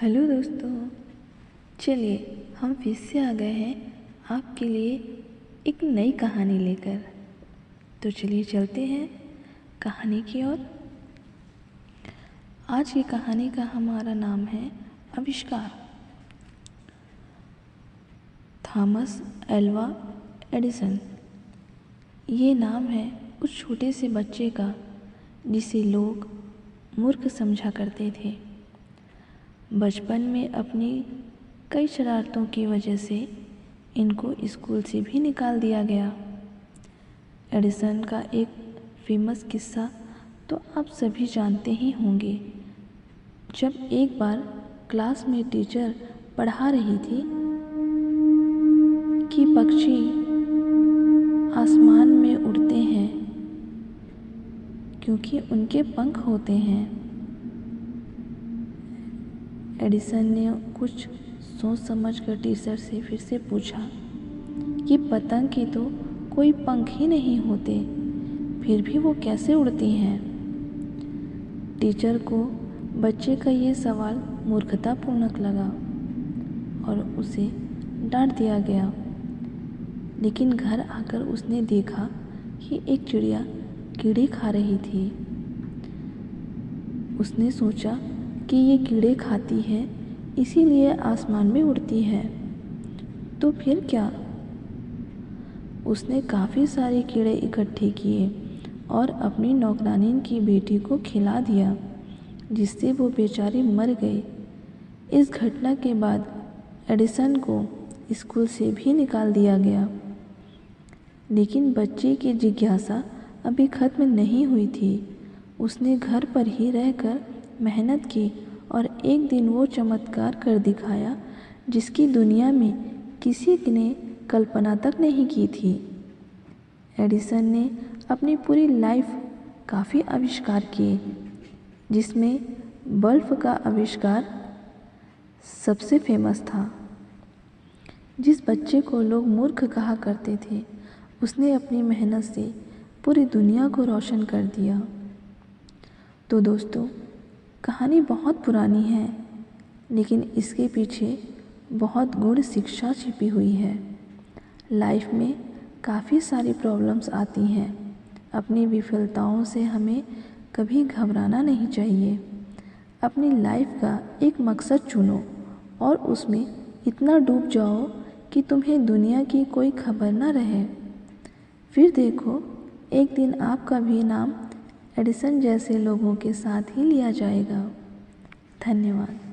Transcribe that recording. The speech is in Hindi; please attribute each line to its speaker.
Speaker 1: हेलो दोस्तों, चलिए हम फिर से आ गए हैं आपके लिए एक नई कहानी लेकर। तो चलिए चलते हैं कहानी की ओर। आज की कहानी का हमारा नाम है आविष्कार। थॉमस एल्वा एडिसन, ये नाम है उस छोटे से बच्चे का जिसे लोग मूर्ख समझा करते थे। बचपन में अपनी कई शरारतों की वजह से इनको स्कूल से भी निकाल दिया गया। एडिसन का एक फेमस किस्सा तो आप सभी जानते ही होंगे। जब एक बार क्लास में टीचर पढ़ा रही थी कि पक्षी आसमान में उड़ते हैं क्योंकि उनके पंख होते हैं। एडिसन ने कुछ सोच समझकर टीचर से फिर से पूछा कि पतंग के तो कोई पंख ही नहीं होते, फिर भी वो कैसे उड़ती हैं। टीचर को बच्चे का ये सवाल मूर्खतापूर्ण लगा और उसे डांट दिया गया। लेकिन घर आकर उसने देखा कि एक चिड़िया कीड़े खा रही थी। उसने सोचा कि ये कीड़े खाती है इसीलिए आसमान में उड़ती है, तो फिर क्या। उसने काफ़ी सारे कीड़े इकट्ठे किए और अपनी नौकरानी की बेटी को खिला दिया, जिससे वो बेचारी मर गई। इस घटना के बाद एडिसन को स्कूल से भी निकाल दिया गया। लेकिन बच्चे की जिज्ञासा अभी ख़त्म नहीं हुई थी। उसने घर पर ही रहकर मेहनत की और एक दिन वो चमत्कार कर दिखाया जिसकी दुनिया में किसी ने कल्पना तक नहीं की थी। एडिसन ने अपनी पूरी लाइफ काफ़ी आविष्कार किए, जिसमें बल्ब का आविष्कार सबसे फेमस था। जिस बच्चे को लोग मूर्ख कहा करते थे, उसने अपनी मेहनत से पूरी दुनिया को रोशन कर दिया। तो दोस्तों, कहानी बहुत पुरानी है, लेकिन इसके पीछे बहुत गूढ़ शिक्षा छिपी हुई है। लाइफ में काफ़ी सारी प्रॉब्लम्स आती हैं। अपनी विफलताओं से हमें कभी घबराना नहीं चाहिए। अपनी लाइफ का एक मकसद चुनो और उसमें इतना डूब जाओ कि तुम्हें दुनिया की कोई खबर ना रहे। फिर देखो, एक दिन आपका भी नाम एडिसन जैसे लोगों के साथ ही लिया जाएगा। धन्यवाद।